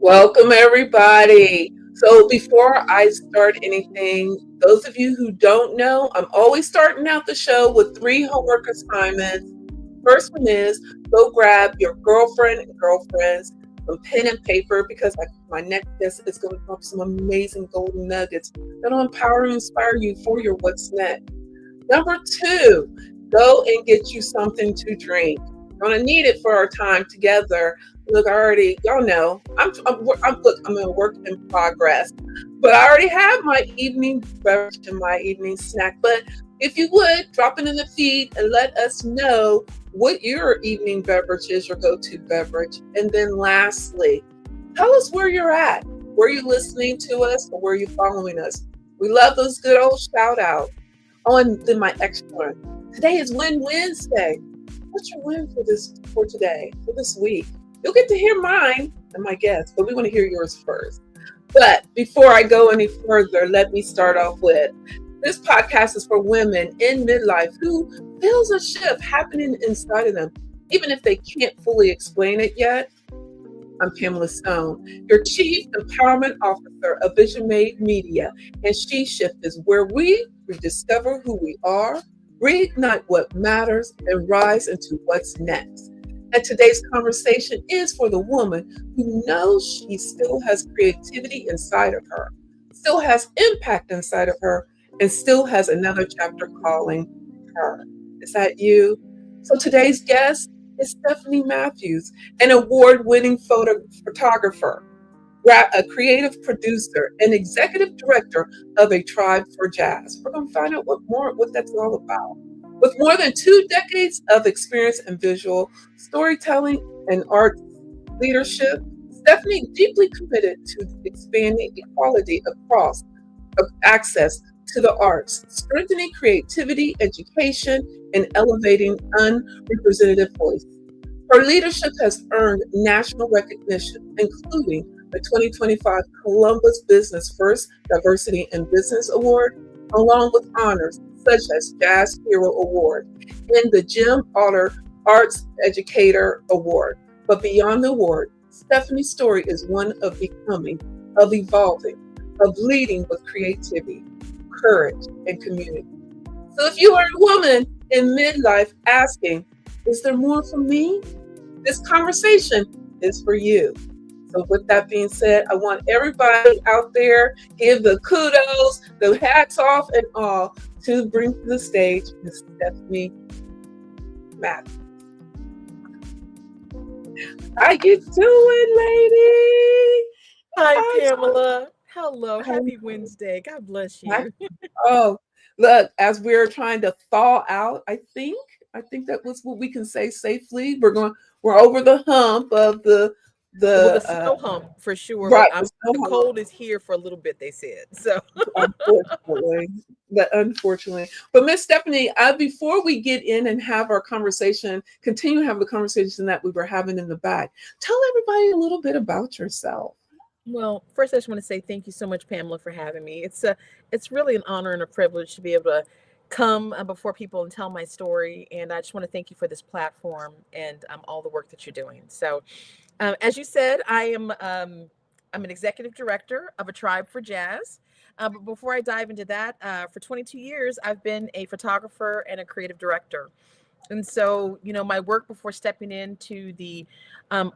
Welcome, everybody. So, before I start anything, those of you who don't know, I'm always starting out the show with three homework assignments. First one is go grab your girlfriend and girlfriends some pen and paper because my next guest is going to drop some amazing golden nuggets that'll empower and inspire you for your what's next. Number two, go and get you something to drink. Gonna need it for our time together. Look, I already, y'all know, look, I'm a work in progress, but I already have my evening beverage and my evening snack. But if you would, drop it in the feed and let us know what your evening beverage is, your go-to beverage. And then lastly, tell us where you're at. Where you listening to us or where you following us? We love those good old shout outs. Oh, and then my extra one. Today is Win Wednesday. What's your win for today, for this week? You'll get to hear mine and my guest, but we want to hear yours first. But before I go any further, let me start off with this podcast is for women in midlife who feels a shift happening inside of them, even if they can't fully explain it yet. I'm Pamela Stone, your Chief Empowerment Officer of Vision Made Media, and She Shift is where we rediscover who we are, reignite what matters, and rise into what's next. And today's conversation is for the woman who knows she still has creativity inside of her, still has impact inside of her, and still has another chapter calling her. Is that you? So today's guest is Stephanie Matthews, an award-winning photographer, a creative producer, and executive director of A Tribe for Jazz. We're going to find out what that's all about. With more than 2 decades of experience in visual storytelling and art leadership, Stephanie deeply committed to expanding equality across access to the arts, strengthening creativity, education, and elevating unrepresented voices. Her leadership has earned national recognition, including the 2025 Columbus Business First Diversity in Business Award, along with honors such as Jazz Hero Award and the Jim Otter Arts Educator Award. But beyond the award, Stephanie's story is one of becoming, of evolving, of leading with creativity, courage, and community. So if you are a woman in midlife asking, is there more for me? This conversation is for you. So with that being said, I want everybody out there, give the kudos, the hats off and all, to bring to the stage Miss Stephanie Matthews. How you doing, lady? Hi, Pamela. Hello. Happy Wednesday. God bless you. Oh, look, as we're trying to thaw out, I think that was what we can say safely. We're over the hump of the Well, the snow hump for sure, but right, the the snow hump. cold is here for a little bit, they said. So Unfortunately, unfortunately. But Miss Stephanie, before we get in and have our conversation, continue to have the conversation that we were having in the back, tell everybody a little bit about yourself. well, first I just want to say thank you so much, Pamela, for having me. It's really an honor and a privilege to be able to come before people and tell my story. And I just want to thank you for this platform and all the work that you're doing. So, as you said, I'm an executive director of A Tribe for Jazz. But before I dive into that, for 22 years, I've been a photographer and a creative director. And so, my work before stepping into the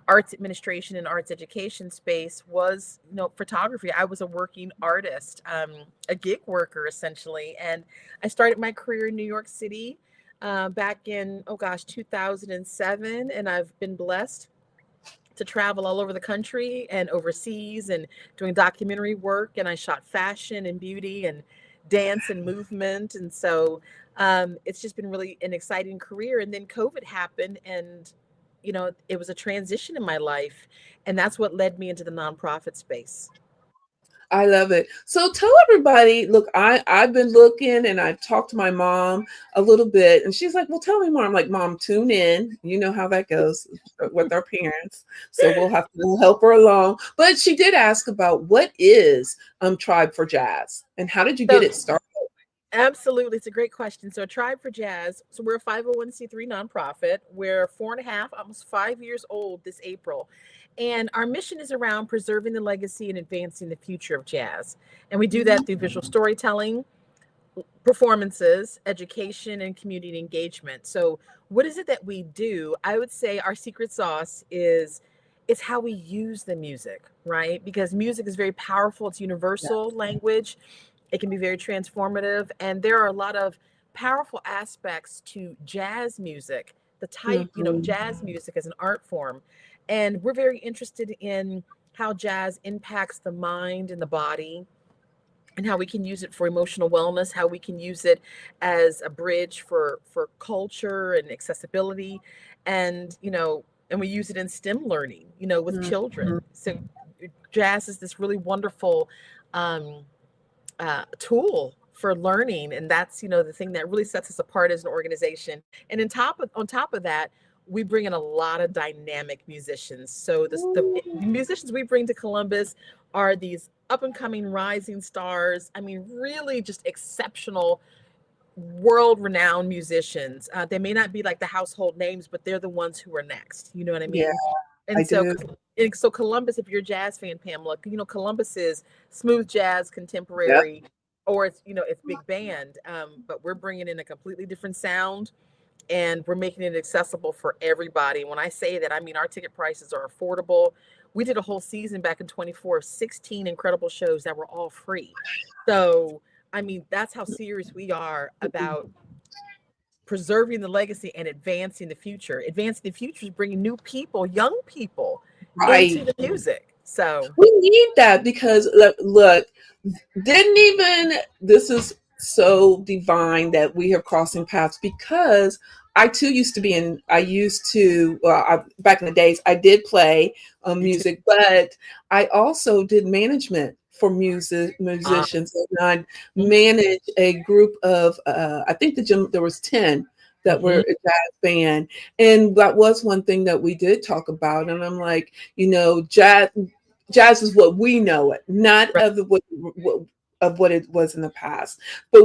arts administration and arts education space was, photography. I was a working artist, a gig worker essentially. And I started my career in New York City back in, 2007. And I've been blessed to travel all over the country and overseas and doing documentary work. And I shot fashion and beauty and dance and movement. And so it's just been really an exciting career. And then COVID happened and, it was a transition in my life. And that's what led me into the nonprofit space. I love it. So tell everybody, look, I've been looking and I talked to my mom a little bit and she's like, well, tell me more. I'm like, Mom, tune in. You know how that goes with our parents. So we'll help her along. But she did ask about what is Tribe for Jazz and how did you get So it started? Absolutely. It's a great question. So, Tribe for Jazz. So, we're a 501c3 nonprofit. We're 4.5, almost 5 years old this April. And our mission is around preserving the legacy and advancing the future of jazz. And we do that through visual storytelling, performances, education, and community engagement. So, what is it that we do? I would say our secret sauce is it's how we use the music, right? Because music is very powerful. It's universal language. It can be very transformative, and there are a lot of powerful aspects to jazz music. The type, Mhm. jazz music as an art form, and we're very interested in how jazz impacts the mind and the body, and how we can use it for emotional wellness, how we can use it as a bridge for culture and accessibility, and and we use it in STEM learning, with children. Mhm. So jazz is this really wonderful um, tool for learning, and that's the thing that really sets us apart as an organization. And on top of that, we bring in a lot of dynamic musicians. So the musicians we bring to Columbus are these up and coming rising stars. I mean, really just exceptional, world renowned musicians. They may not be like the household names, but they're the ones who are next. You know what I Yeah, mean? I And so, do. Columbus, if you're a jazz fan, Pamela, Columbus is smooth jazz, Yep. contemporary, or it's big band. But we're bringing in a completely different sound, and we're making it accessible for everybody. When I say that, I mean our ticket prices are affordable. We did a whole season back in 24, 16 incredible shows that were all free. So, I mean, that's how serious we are about preserving the legacy and advancing the future. Advancing the future is bringing new people, young people, into Right. the music. So, We need that because look, didn't even this is so divine that we have crossing paths because I too used to be in I used to well back in the days I did play you too. music, but I also did management for Uh, musicians, and I managed a group of I think there was 10 that were mm-hmm. a jazz band, and that was one thing that we did talk about, and I'm like, jazz is what we know it, not Right. of what of what it was in the past, but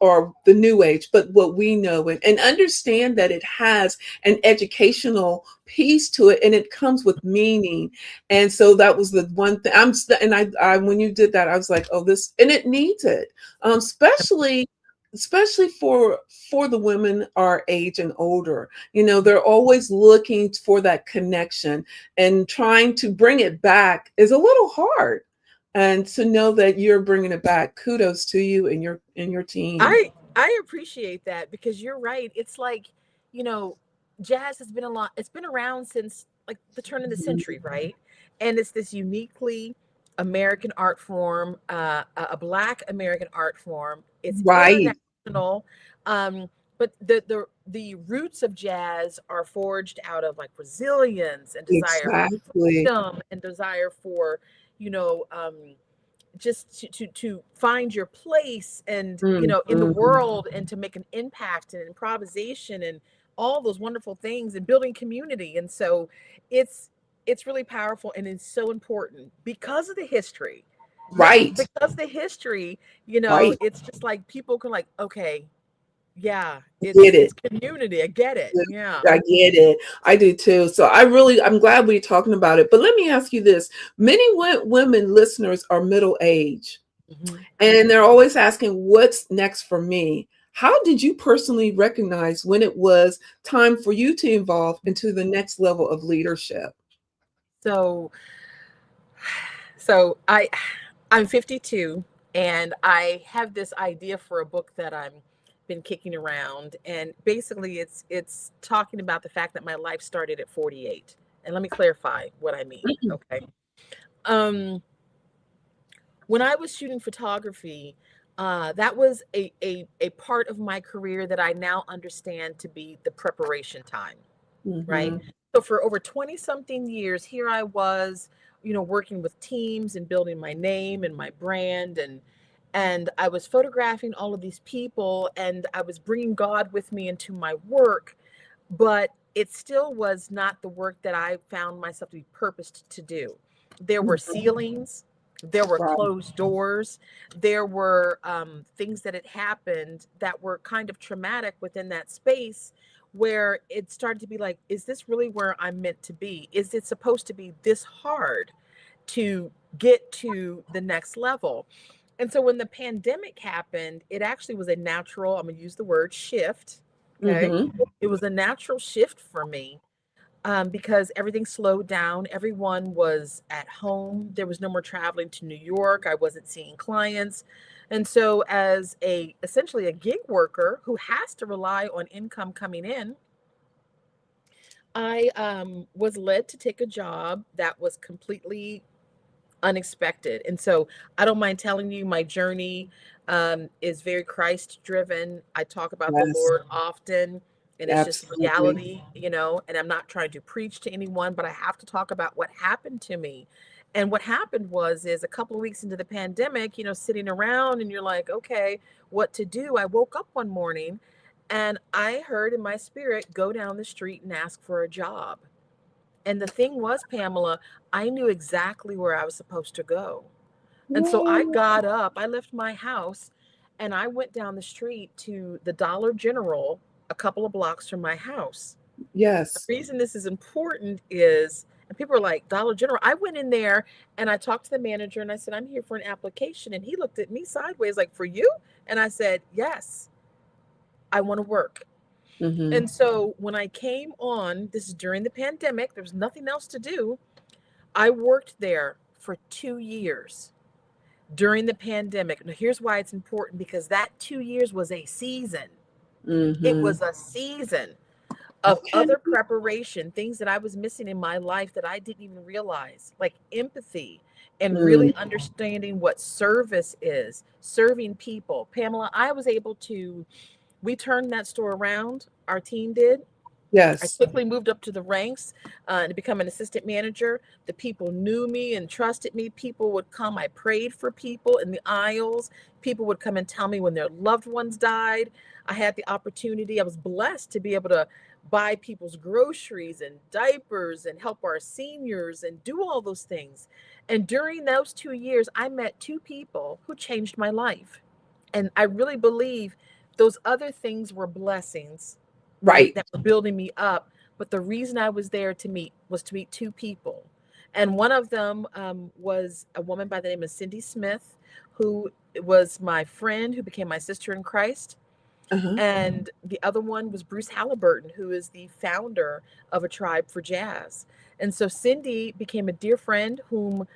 or the new age, but what we know it, and understand that it has an educational piece to it, and it comes with meaning. And so that was the one thing and I when you did that, I was like, oh, this, and it needs it, especially for the women our age and older. They're always looking for that connection, and trying to bring it back is a little hard. And to know that you're bringing it back, kudos to you and your team. I appreciate that, because you're right. It's like, you know, jazz has been a lot. It's been around since like the turn of the century, right? And it's this uniquely American art form, a Black American art form. It's Right. international, but the roots of jazz are forged out of like resilience and desire for Exactly. freedom and desire for, you know, just to find your place, and in the Mhm. world, and to make an impact, and improvisation, and all those wonderful things, and building community. And so it's it's really powerful, and it's so important because of the history. Yeah, Right. because the history, Right. it's just like people can like, okay, yeah, Get it's it. community. I get it. Yeah. I get it. I do too. So I'm glad we're talking about it. But let me ask you this. Many women listeners are middle age, Mhm. and they're always asking, what's next for me? How did you personally recognize when it was time for you to evolve into the next level of leadership? So I'm 52, and I have this idea for a book that I'm been kicking around, and basically it's talking about the fact that my life started at 48. And let me clarify what I mean, Mhm. okay? Um when I was shooting photography, that was a part of my career that I now understand to be the preparation time, right? Mhm. So for over 20 something years, here I was, working with teams and building my name and my brand, and I was photographing all of these people, and I was bringing God with me into my work, but it still was not the work that I found myself to be purposed to do. There were Mhm. ceilings, There were Right. closed doors. There were things that had happened that were kind of traumatic within that space, where it started to be like, is this really where I'm meant to be? Is it supposed to be this hard to get to the next level? And so when the pandemic happened, it actually was a natural, I'm going to use the word shift. Okay. Mm-hmm. It was a natural shift for me, because everything slowed down. Everyone was at home. There was no more traveling to New York. I wasn't seeing clients. And so, as a essentially a gig worker who has to rely on income coming in, I was led to take a job that was completely unexpected. And so I don't mind telling you, my journey is very Christ driven. I talk about the Yes, Lord often, and it's just absolutely. reality, and I'm not trying to preach to anyone, but I have to talk about what happened to me. And what happened is a couple of weeks into the pandemic, sitting around and you're like, okay, what to do? I woke up one morning and I heard in my spirit, go down the street and ask for a job. And the thing was, Pamela, I knew exactly where I was supposed to go. And so I Whoa. got up, I left my house, and I went down the street to the Dollar General a couple of blocks from my house. The Yes. reason this is important is, and people are like, Dollar General. I went in there and I talked to the manager and I said, I'm here for an application. And he looked at me sideways, like, for you? And I said, yes, I want to work. Mm-hmm. And so when I came on, this is during the pandemic, there was nothing else to do. I worked there for 2 years during the pandemic. Now, here's why it's important, because that 2 years was a season. It Mm-hmm. was a season of Okay. other preparation, things that I was missing in my life that I didn't even realize, like empathy and Mm. really understanding what service is, serving people. Pamela, I was able to, we turned that store around. Our team did. I Yes. quickly moved up to the ranks to become an assistant manager. The people knew me and trusted me. People would come. I prayed for people in the aisles. People would come and tell me when their loved ones died. I had the opportunity, I was blessed to be able to buy people's groceries and diapers and help our seniors and do all those things. And during those 2 years, I met two people who changed my life. And I really believe those other things were blessings, right, Right. that were building me up. But the reason I was there to meet was to meet two people. And one of them was a woman by the name of Cindy Smith, who was my friend, who became my sister in Christ. Uh-huh. And the other one was Bruce Halliburton, who is the founder of A Tribe for Jazz. And so Cindy became a dear friend whom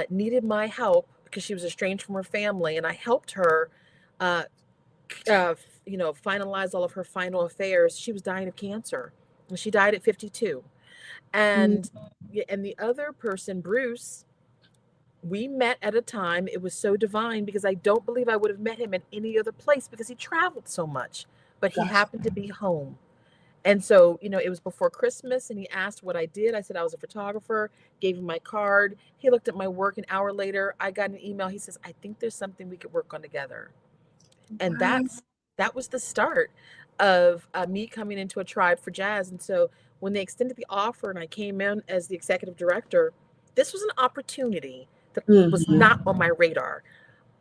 needed my help because she was estranged from her family. And I helped her uh, finalize all of her final affairs. She was dying of cancer, and she died at 52. Mm. And and the other person, Bruce, we met at a time. It was so divine because I don't believe I would have met him in any other place because he traveled so much, but he Gosh. happened to be home. And so, it was before Christmas and he asked what I did. I said I was a photographer, gave him my card. He looked at my work. An hour later, I got an email. He says, I think there's something we could work on together. And Wow. that was the start of me coming into A Tribe for Jazz. And so when they extended the offer and I came in as the executive director, this was an opportunity that was Mm-hmm. not on my radar.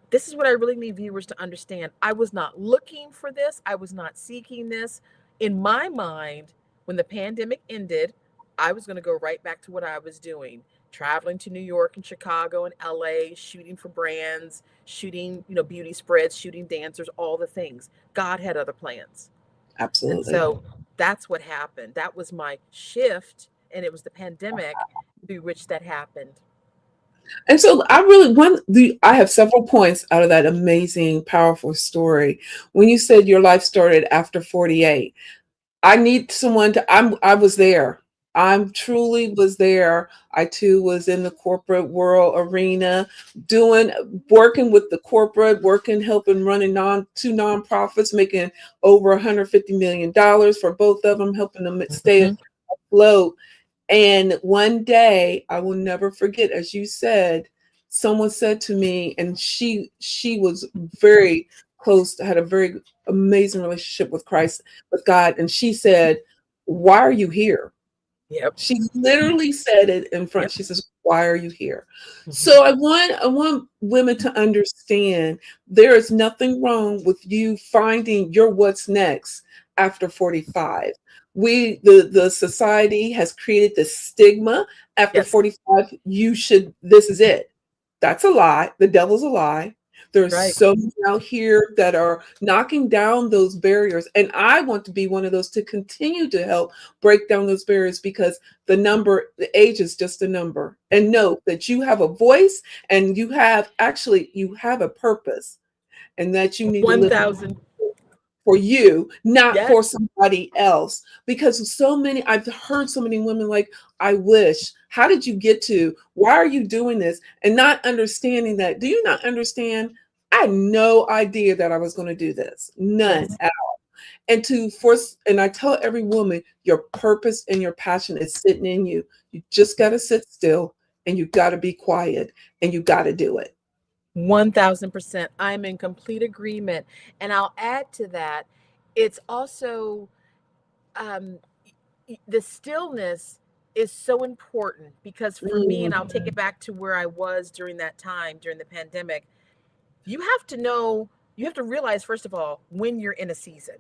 This is what I really need viewers to understand. I was not looking for this. I was not seeking this. In my mind, when the pandemic ended, I was going to go right back to what I was doing, traveling to New York and Chicago and LA, shooting for brands, shooting, beauty spreads, shooting dancers, all the things. God had other plans. And Absolutely. so that's what happened. That was my shift. And it was the pandemic through which that happened. And so I have several points out of that amazing, powerful story. When you said your life started after 48, I need someone to I was there. I'm truly was there. I too was in the corporate world arena, doing working with the corporate, working, helping running two nonprofits, making over $150 million for both of them, helping them stay Mhm. afloat. And one day, I will never forget, as you said, someone said to me, and she was very close, had a very amazing relationship with Christ, with God, and she said, "Why are you here?" Yep. She literally said it in front. Yep. She says, Why are you here? Mhm. So I want women to understand there is nothing wrong with you finding your what's next after 45. The society has created this stigma after Yes. 45 you should this is it. That's a lie. The devil's a lie. There's Right. so many out here that are knocking down those barriers. And I want to be one of those to continue to help break down those barriers because the age is just a number. And know that you have a voice and you have a purpose and that you need to live 1,000. for you, not Yes. for somebody else. Because I've heard so many women like, I wish, how did you get to, why are you doing this? And not understanding that. Do you not understand? I had no idea that I was going to do this. None Yes. at all. And to force, and I tell every woman, your purpose and your passion is sitting in you. You just got to sit still and you got to be quiet and you got to do it. 1,000%. I'm in complete agreement. And I'll add to that, it's also um, the stillness is so important because for me, and I'll take Mm, it back to where I was during that time, during the pandemic, you have to know, you have to realize, first of all, when you're in a season.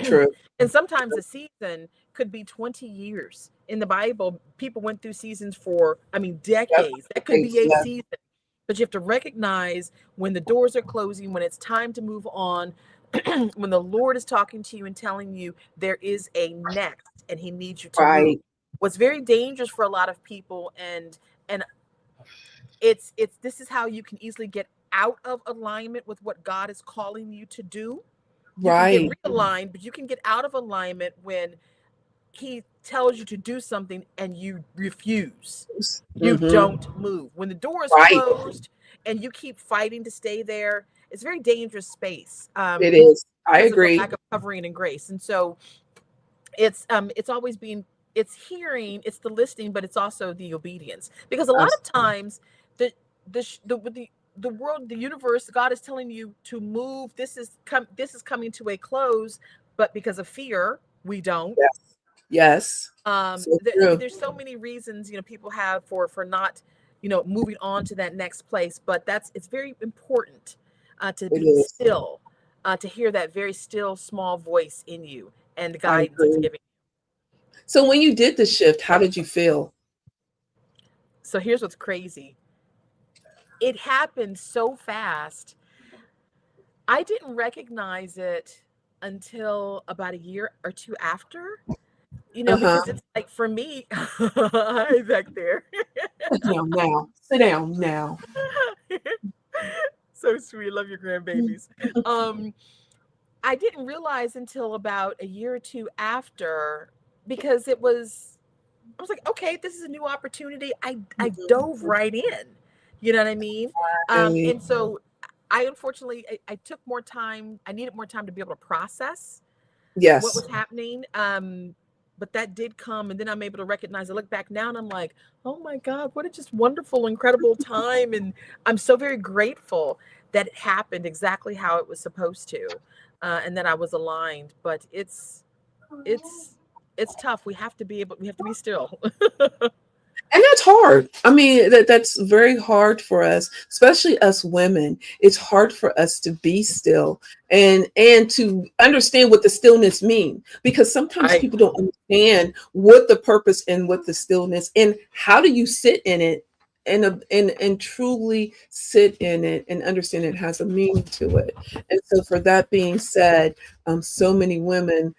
true. And sometimes a season could be 20 years. In the Bible, people went through seasons for, I mean, Yep. decades. That could be a Yeah. season. But you have to recognize when the doors are closing, when it's time to move on, when the Lord is talking to you and telling you there is a next and he needs you to move. Right. What's very dangerous for a lot of people, and it's this is how you can easily get out of alignment with what God is calling you to do. You can get Right. realigned, but you can get out of alignment when he tells you to do something and you refuse. You Mm-hmm. don't move. When the door is Right. closed and you keep fighting to stay there, it's a very dangerous space, It is. I because of the agree. lack of covering and grace. And so it's always being, it's hearing, it's the listening, but it's also the obedience. Because a lot of times the the world, the universe, God is telling you to move. This is coming to a close, but because of fear, we don't. Yes. Yes. So I mean, true. there's so many reasons, people have for not, moving on to that next place. But it's very important to It be is. still, to hear that very still small voice in you and the I guidance it's agree. giving. So when you did the shift, how did you feel? So here's what's crazy. It happened so fast. I didn't recognize it until about a year or two after, Uh-huh. because it's like for me, hi back there. Sit down now. Sit down now. So sweet. Love your grandbabies. Um, I didn't realize until about a year or two after, because I was like, okay, this is a new opportunity. I dove right in. You know what I mean? Right. And so I unfortunately I took more time. I needed more time to be able to process what Yes. was happening. But that did come, and then I'm able to recognize. I look back now, and I'm like, oh my God, what a just wonderful, incredible time, and I'm so very grateful that it happened exactly how it was supposed to, and that I was aligned. But it's it's tough. We have to be still. And that's hard. I mean, that's very hard for us, especially us women. It's hard for us to be still and to understand what the stillness mean because sometimes Right. people don't understand what the purpose and what the stillness and how do you sit in it and truly sit in it and understand it has a meaning to it. And so for that being said, so many women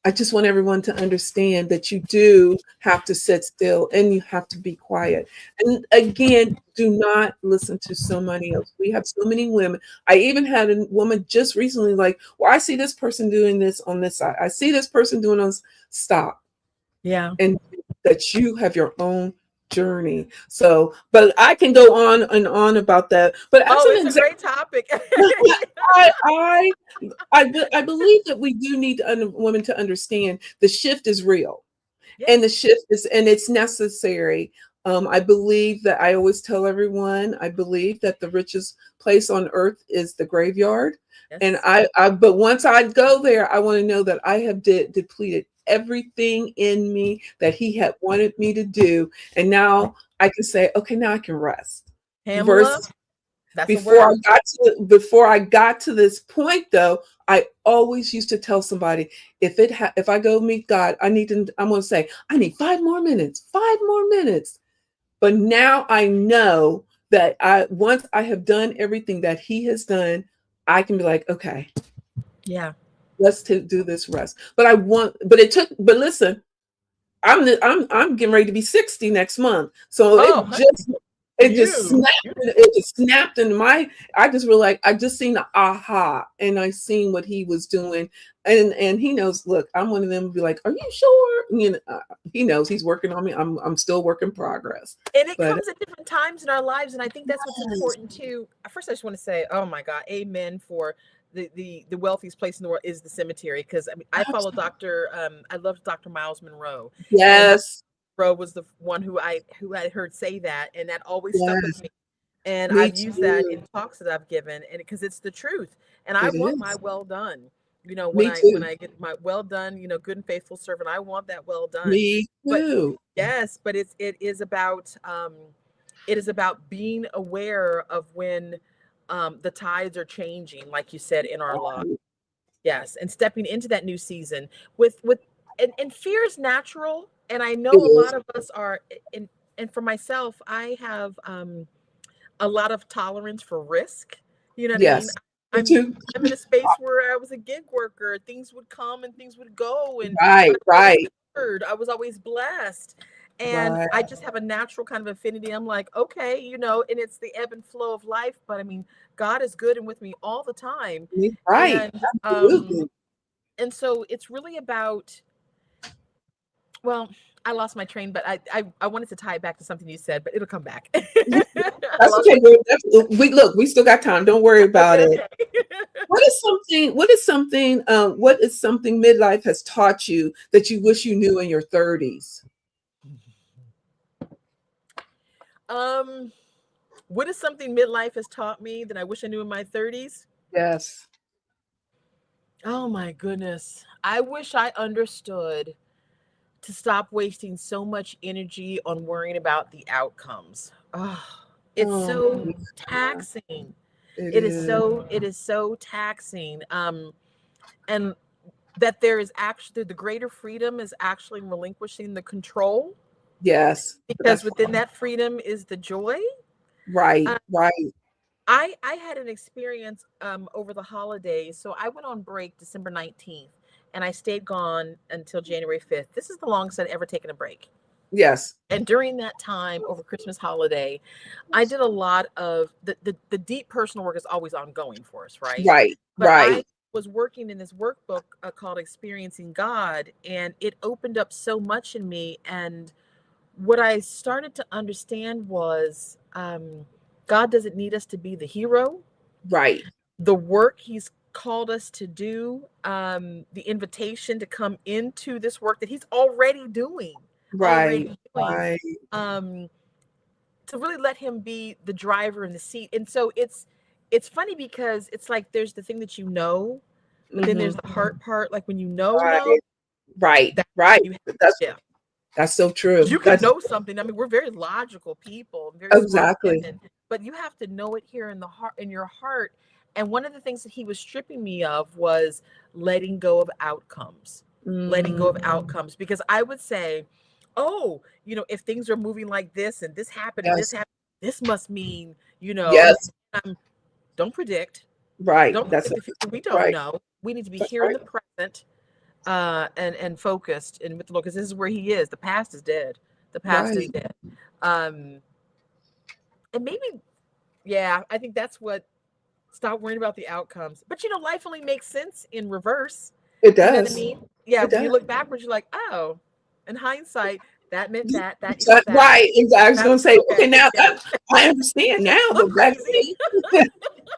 I just want everyone to understand that you do have to sit still and you have to be quiet. And again, do not listen to somebody else. We have so many women. I even had a woman just recently like, well, I see this person doing this on this side. I see this person doing on stop. Yeah. And that you have your own journey. So, but I can go on and on about that. But as Oh, an it's a example, great topic. I, I I believe that we do need women to understand the shift is real and the Yes. shift is and it's necessary. I believe that I always tell everyone I believe that the richest place on earth is the graveyard, and Yes. but once I go there, I want to know that I have depleted everything in me that he had wanted me to do, and now I can say, okay, now I can rest. Pamela, Versus that's a word. before I got to this point though, I always used to tell somebody, if I go meet God, I'm going to say, I need 5 more minutes, 5 more minutes. But now I know that once I have done everything that he has done, I can be like, okay, Yeah. let's do this rest. But listen, I'm getting ready to be 60 next month. So Oh, honey, it just snapped in my, I just realized, I just seen the aha, and I seen what he was doing. And he knows, look, I'm one of them to be like, are you sure? He knows he's working on me. I'm still work in progress. and it But comes at different times in our lives, and I think that's what's important too. First, I just want to say, oh my God, amen for the wealthiest place in the world is the cemetery, because I mean I follow Dr. I love Dr. Miles Monroe, and Dr. yes, Monroe was the one who I heard say that, and that always stuck with yes, me. And me I've used that too. in talks that I've given, and because it's the truth, and I It want my is. well done. You know, Me when too. I get my well done, good and faithful servant, I want that well done. Me But too. yes, but it is about being aware of when the tides are changing, like you said, in our lives. Yes, and stepping into that new season with and fear is natural, and I know It a lot is. of us are. And for myself, I have a lot of tolerance for risk. You know what I mean? Yes, me I'm too. I'm in a space where I was a gig worker. Things would come and things would go, but Right, I was always right, covered. I was always blessed, and right. I just have a natural kind of affinity. I'm like, okay, and it's the ebb and flow of life. But I mean, God is good and with me all the time, Right. and Absolutely. so it's really about, well, I lost my train, but I wanted to tie it back to something you said, but it'll come back. I That's lost okay. my We still got time. Don't worry about okay, it. okay. What is something midlife has taught you that you wish you knew in your 30s? um, what is something midlife has taught me that I wish I knew in my 30s? Yes. Oh my goodness. I wish I understood to stop wasting so much energy on worrying about the outcomes. Oh, it's Oh, so yeah, taxing. it It is is. so taxing. And that there is actually the greater freedom is actually relinquishing the control, Yes. because That's within that freedom is the joy. right. Uh, Right. I had an experience over the holidays. So I went on break December 19th, and I stayed gone until January 5th. This is the longest I'd ever taken a break. Yes. And during that time over Christmas holiday, I did a lot of the deep personal work is always ongoing for us, right? Right. But I Right. was working in this workbook called Experiencing God, and it opened up so much in me. And what I started to understand was God doesn't need us to be the hero. Right. The work He's called us to do, the invitation to come into this work that He's Right. already doing, Right. um, to really let Him be the driver in the seat. And so it's funny because it's like there's the thing that but then there's Hmm. the heart part. Like when no, Right. Right. that Right. you have That's to shift. that's so true. You can That's know something. I mean, we're very logical people, very smart exactly. women, but you have to know it here in the heart, in your heart. And one of the things that He was stripping me of was letting go of outcomes, letting go Mm, of outcomes. Because I would say, oh, if things are moving like this and this yes. happened, this must mean, Yes. um, don't predict, Right. don't That's predict the future. We don't right. know. We need to be That's here in right. the present, and focused and with the Lord, because this is where He is. The past is dead. The past is Right. dead. Um, and maybe, yeah, I think that's what, stop worrying about the outcomes. But life only makes sense in reverse. It You know what I does. mean? Yeah, It when you does. look backwards, you're like, oh, in hindsight, that meant that equals that. Right. Exactly. I was That going was to say, okay, okay. now Yeah. I understand now, I'm but back crazy. then,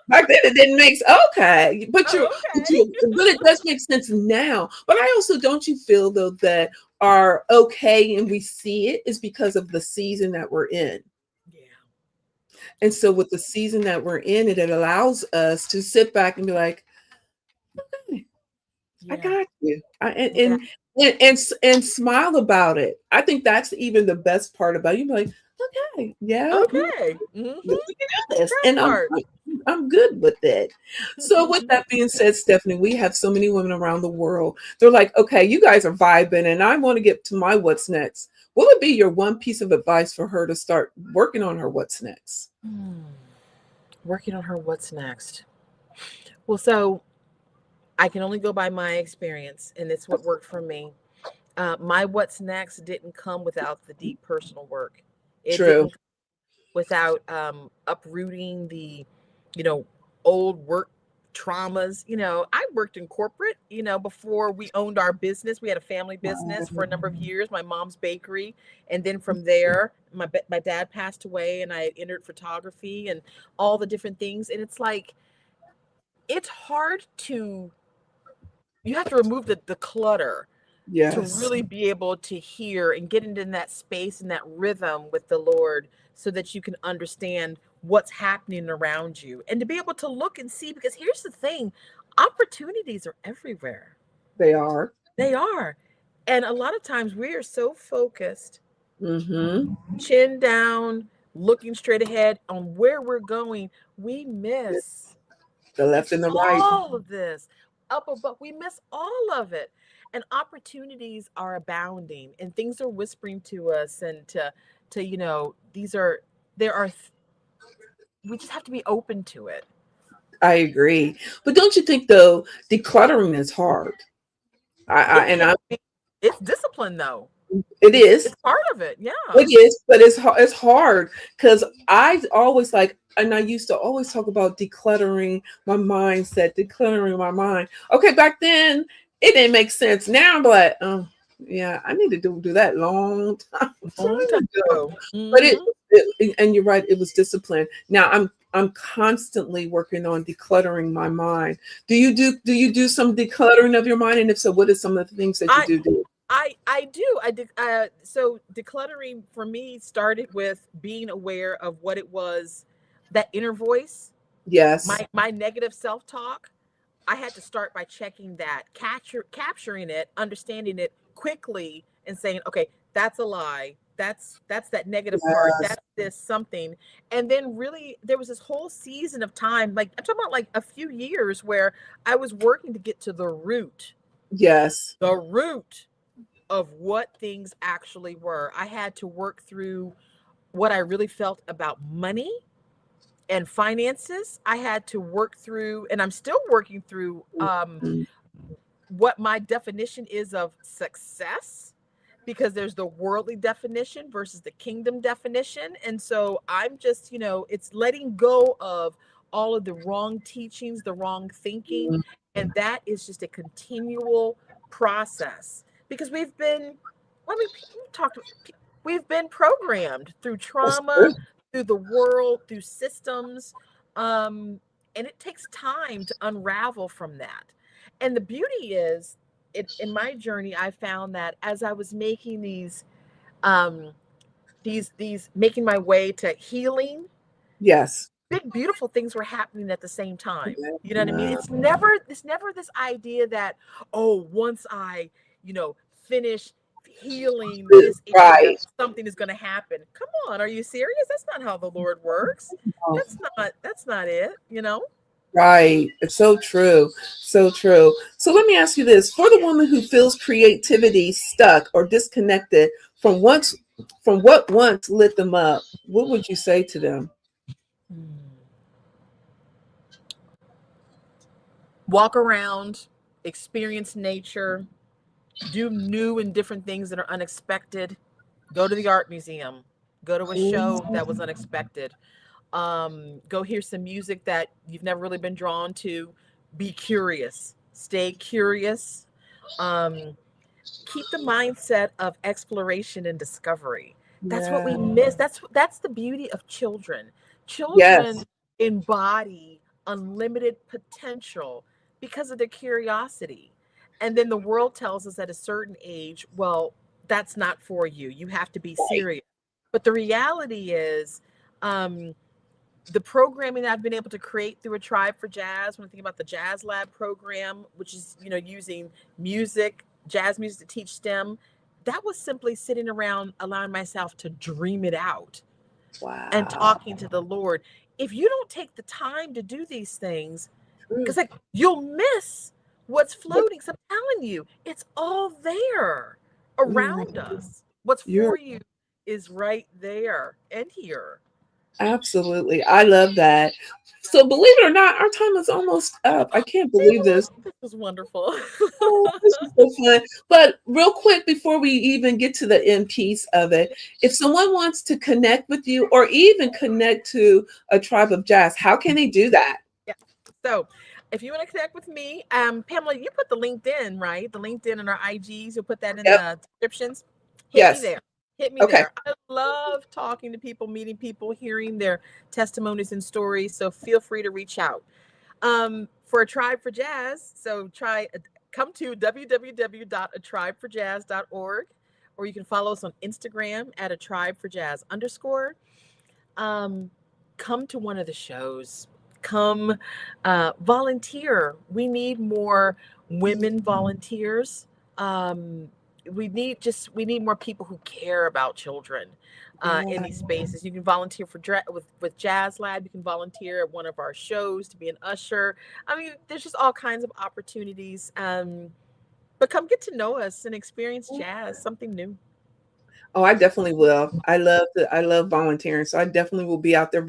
back then it didn't make okay. Oh, But it does make sense now. But I also, don't you feel though that our okay and we see it is because of the season that we're in. okay. And so with the season that we're in, it allows us to sit back and be like, "Hey, I Yeah. got you," Yeah. and smile about it. I think that's even the best part about it. You be like, Okay. Yeah. Okay. We can do this. That And part. I'm good with it. So with that being said, Stephanie, we have so many women around the world. They're like, okay, you guys are vibing and I want to get to my what's next. What would be your one piece of advice for her to start working on her what's next? Hmm. Working on her what's next. Well, so I can only go by my experience, and it's what worked for me. My what's next didn't come without the deep personal work. It True. didn't come without uprooting the, you know, old work traumas. I worked in corporate, before we owned our business. We had a family business for a number of years, my mom's bakery. And then from there, my dad passed away and I had entered photography and all the different things. And it's like, it's hard to, you have to remove the clutter to Yes. really be able to hear and get into that space and that rhythm with the Lord so that you can understand what's happening around you and to be able to look and see. Because here's the thing, opportunities are everywhere. They are. They are. And a lot of times we are so focused, Mm-hmm. chin down, looking straight ahead on where we're going, we miss The left and the right. all of this up above. We miss all of it. And opportunities are abounding and things are whispering to us and to these are there are we just have to be open to it. I agree. But don't you think though, decluttering is hard? It And can be. It's discipline though. it It's is. it's part of it. It Yeah. is, but it's hard because I always like, and I used to always talk about decluttering my mindset, decluttering my mind. Okay, back then it didn't make sense. Now I'm like, oh yeah, I need to do that long time, Long time time ago. ago. But Hmm. and you're right, it was discipline. Now I'm constantly working on decluttering my mind. Do you do some decluttering of your mind? And if so, what are some of the things that you I do? I do. I did. So decluttering for me started with being aware of what it was, that inner voice, Yes, my negative self talk. I had to start by checking that, capturing it, understanding it quickly, and saying, okay, that's a lie. That's that negative part. yes, That's this something. And then really there was this whole season of time, like I'm talking about like a few years where I was working to get to yes. the root of what things actually were. I had to work through what I really felt about money and finances. I had to work through, and I'm still working through Mm, what my definition is of success, because there's the worldly definition versus the kingdom definition. And so I'm just, it's letting go of all of the wrong teachings, the wrong thinking. mm. And that is just a continual process because we've been, I mean, we talked, we've been programmed through That's trauma, true. through the world, through systems. Um, and it takes time to unravel from that. And the beauty is, in my journey, I found that as I was making um, these making my way to healing, Yes. big beautiful things were happening at the same time. You know what I mean? Yeah. It's never this idea that, oh, once I finish healing this area, Right. something is going to happen. Come on, are you serious? That's not how the Lord works. That's not it. Right. It's so true. So true. So let me ask you this. For the woman who feels creativity stuck or disconnected from what once lit them up, what would you say to them? Hmm. Walk around, experience nature, do new and different things that are unexpected. Go to the art museum, go to a show that was unexpected. Go hear some music that you've never really been drawn to. Be curious, stay curious. um, Keep the mindset of exploration and discovery. That's what Yeah. we miss. That's the beauty of children. Children Yes. embody unlimited potential because of their curiosity. And then the world tells us at a certain age, well, that's not for you. You have to be Right. serious. But the reality is, um, the programming that I've been able to create through a Tribe for Jazz, when I think about the Jazz Lab program, which is, using music, jazz music to teach STEM, that was simply sitting around allowing myself to dream it out. and Wow. talking to the Lord. If you don't take the time to do these things, because True. like you'll miss what's But floating. So I'm telling you, it's all there you're right. around us. What's You're for you is right there and here. absolutely. I love that. So believe it or not, our time is almost up. I can't believe this. Pamela, this was wonderful. Oh, this is so fun. But real quick, before we even get to the end piece of it, if someone wants to connect with you or even connect to a tribe of jazz, how can they do that? Yeah. So if you want to connect with me, Pamela, you put the LinkedIn, right? The LinkedIn and our IGs, you'll put that in Yep. the descriptions. Hit me Yes. there. Hit me Okay. there. I love talking to people, meeting people, hearing their testimonies and stories. So feel free to reach out. For a Tribe for Jazz, so come to www.atribeforjazz.org, or you can follow us on Instagram at a tribe for jazz underscore. Um, Come to one of the shows. Come volunteer. We need more women volunteers. Um, we need more people who care about children in Yeah. these spaces. You can volunteer with Jazz Lab. You can volunteer at one of our shows to be an usher. I mean, there's just all kinds of opportunities. But come get to know us and experience jazz, something new. Oh, I definitely will. I love volunteering. So I definitely will be out there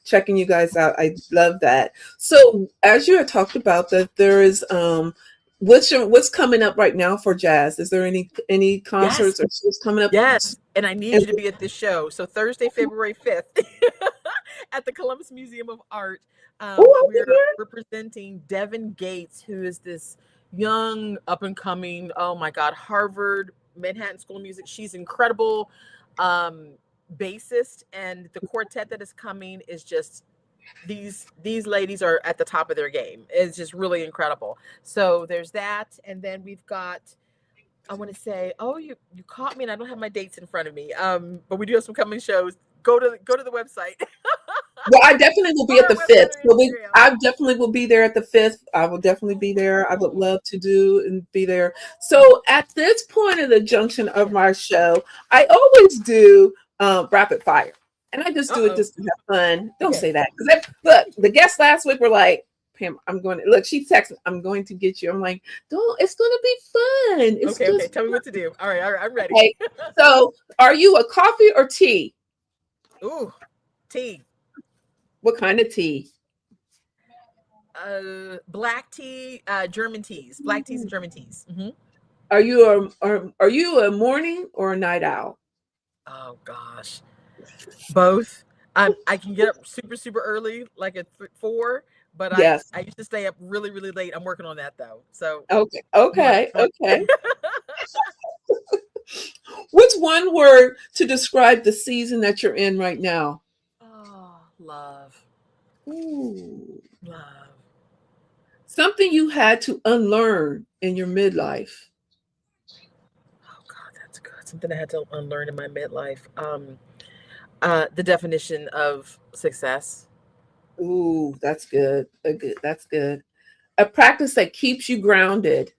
checking you guys out. I love that. So as you had talked about that there is what's coming up right now for jazz? Is there any Yes, concerts or shows coming up? yes. And I need And, you to be at this show. So Thursday, February 5th at the Columbus Museum of Art. oh, I'll be We're presenting Devin Gates, who is this young up and coming, oh my God, Harvard, Manhattan School of Music. She's incredible um, bassist. And the quartet that is coming is just these ladies are at the top of their game. It's just really incredible. So there's that. And then we've got I want to say, oh, you caught me, and I don't have my dates in front of me. But we do have some coming shows. Go to the website. Well, I definitely will Go be to at our the website fifth. or So Instagram. I definitely will be there at the fifth. I will definitely be there. I would love to do and be there. So at this point of the junction of Yes. my show, I always do rapid fire, and I just do it Uh-oh. just to have fun. Don't Okay. say that because look, the guests last week were like, "Pam, I'm going to look." She texted, "I'm going to get you." I'm like, "Don't. It's going to be fun. It's Okay. Okay. just Tell me what to do. All right. All right. I'm ready. okay." So, are you a coffee or tea? Ooh, tea. What kind of tea? Black tea. German teas. Black teas and German teas. Are you a morning or a night owl? Oh gosh, both. I can get up super early, like at 4, but Yes. I used to stay up really late. I'm working on that though. So Okay. one Okay. one. Okay. What's one word to describe the season that you're in right now? Oh, love, Ooh. love. Something you had to unlearn in your midlife. Oh God, that's good. Something I had to unlearn in my midlife. The definition of success. Ooh, that's good. That's good. A practice that keeps you grounded.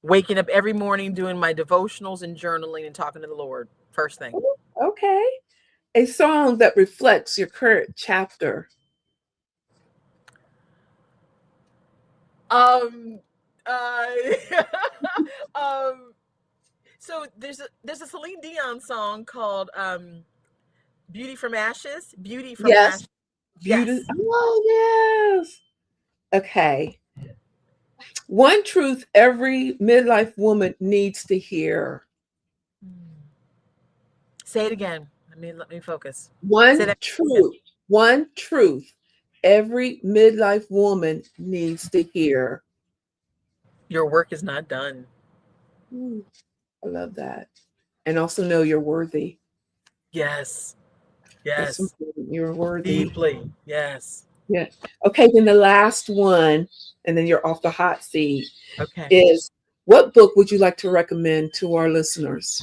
Waking up every morning, doing my devotionals and journaling and talking to the Lord. First thing. Ooh, okay. A song that reflects your current chapter. Um, uh, um. So there's a Celine Dion song called "Beauty from Ashes." Beauty from Yes. Ashes. Beauty. Yes. Oh, yes. Okay. One truth every midlife woman needs to hear. Hmm. Say it again. Let me focus. Say One that again. truth, one truth every midlife woman needs to hear. Your work is not done. Ooh, I love that. And also know you're worthy. Yes. That's Yes. important. You're worthy. Deeply. Yes. Yeah. Okay, then the last one, and then you're off the hot seat, Okay. is what book would you like to recommend to our listeners?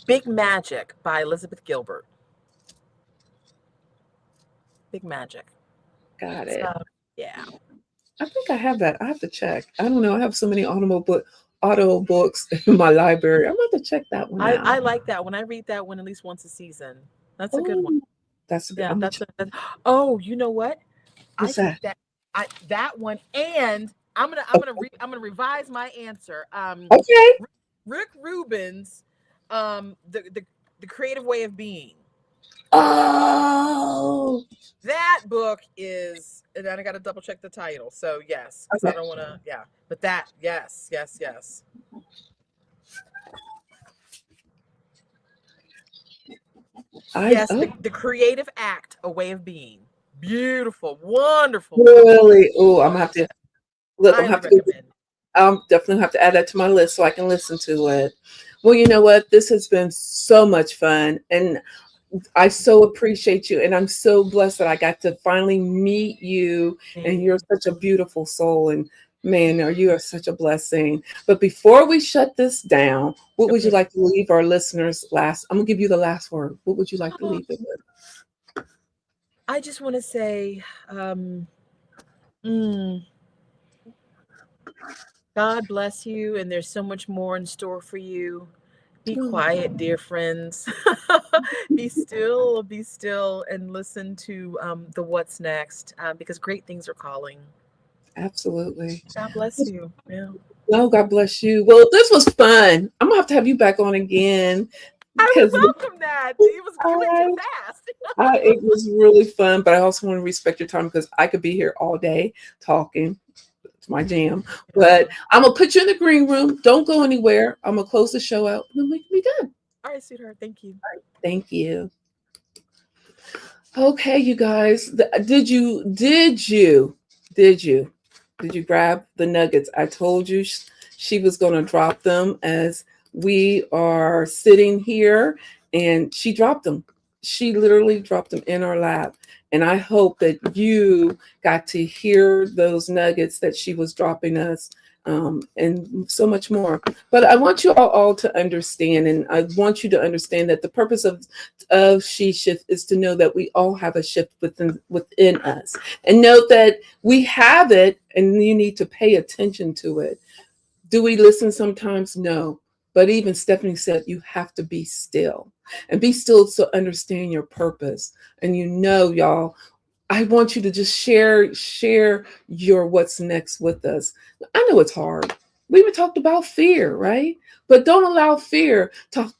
Big Magic by Elizabeth Gilbert. Big Magic. Got So it. yeah. I think I have that. I have to check. I don't know. I have so many auto books in my library. I'm going to check that one I out. like that one. I read that one at least once a season. That's a good one. Oh, that's good. Yeah, I'm gonna that's check. a oh, you know what? I What's think that? that I that one, and Oh, I'm gonna revise my answer. okay. Rick Rubin's the Creative Way of Being. Oh, That book is, and then I got to double check the title. So yes, because I okay. don't want to. Yeah, but that yes, yes, yes, yes. Oh, The Creative Act, A Way of Being. Beautiful, wonderful book. really? Oh, I'm gonna have to look. I'm gonna Highly have to go. recommend. Definitely have to add that to my list so I can listen to it. Well, you know what? This has been so much fun, and I so appreciate you, and I'm so blessed that I got to finally meet you. And you're such a beautiful soul, and man, you are such a blessing. But before we shut this down, what would you Okay. like to leave our listeners last? I'm gonna give you the last word. What would you like to Oh, leave it with? I just want to say, mm, God bless you, and there's so much more in store for you. Be Oh, quiet, dear friends. Be still, and listen to the what's next, because great things are calling. absolutely. God bless you. Yeah. No, God bless you. Well, this was fun. I'm gonna have you back on again I would because welcome that. You went too I fast. it was really fun, but I also want to respect your time because I could be here all day talking. It's my jam. Yeah. But I'm gonna put you in the green room. Don't go anywhere. I'm gonna close the show out and then we can be done. All right, sweetheart. Thank you. Thank you. Okay, you guys. Did you did you grab the nuggets? I told you she was gonna drop them as we are sitting here, and she dropped them. She literally dropped them in our lap. And I hope that you got to hear those nuggets that she was dropping us, and so much more. But I want you all to understand, and I want you to understand that the purpose of She Shift is to know that we all have a shift within us, and note that we have it, and you need to pay attention to it. Do we listen sometimes? No. But even Stephanie said you have to be still, and be still to understand your purpose. And y'all, I want you to just share your what's next with us. I know it's hard. We even talked about fear, right? But don't allow fear to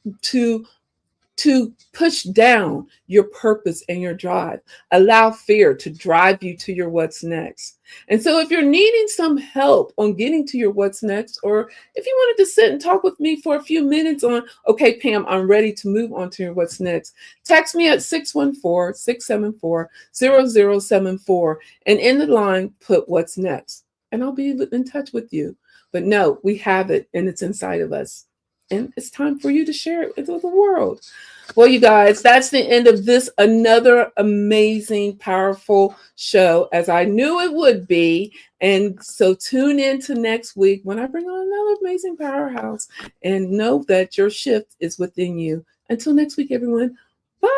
to push down your purpose and your drive. Allow fear to drive you to your what's next. And so, if you're needing some help on getting to your what's next, or if you wanted to sit and talk with me for a few minutes on, okay, Pam, I'm ready to move on to your what's next, text me at 614-674-0074. And in the line, put what's next. And I'll be in touch with you. But no, we have it and it's inside of us. And it's time for you to share it with the world. Well, you guys, that's the end of this another amazing, powerful show, as I knew it would be. And so tune in to next week when I bring on another amazing powerhouse, and know that your shift is within you. Until next week, everyone. Bye.